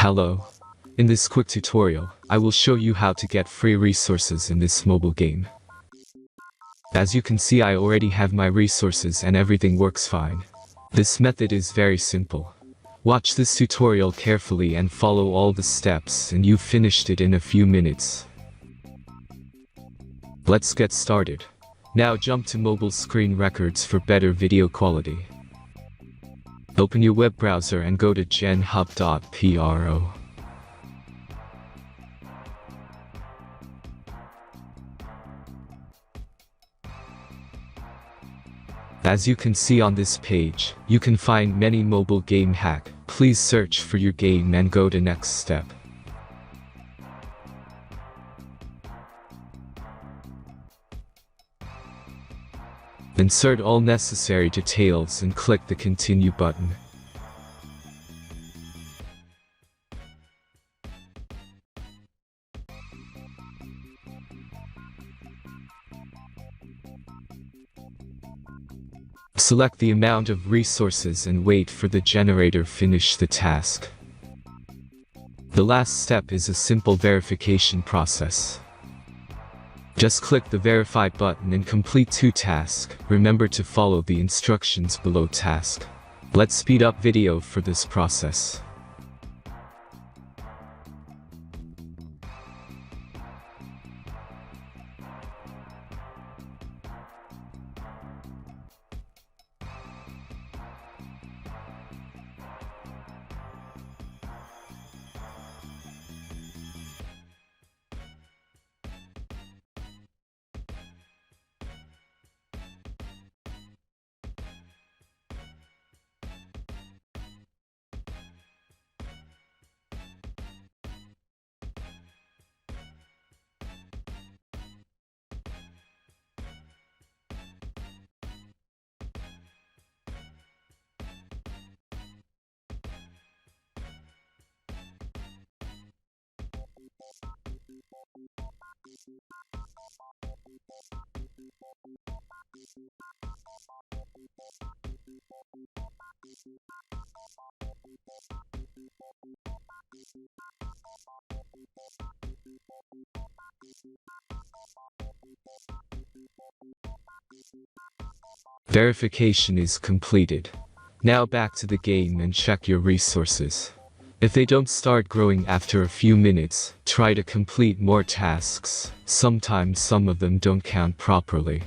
Hello. In this quick tutorial, I will show you how to get free resources in this mobile game. As you can see, I already have my resources and everything works fine. This method is very simple. Watch this tutorial carefully and follow all the steps and you've finished it in a few minutes. Let's get started. Now jump to mobile screen records for better video quality. Open your web browser and go to genhub.pro. As you can see on this page, you can find many mobile game hack. Please search for your game and go to next step. Insert all necessary details and click the continue button. Select the amount of resources and wait for the generator finish the task. The last step is a simple verification process. Just click the verify button and complete 2 tasks. Remember to follow the instructions below task. Let's speed up video for this process. Verification is completed. Now back to the game and check your resources. If they don't start growing after a few minutes, try to complete more tasks. Sometimes some of them don't count properly.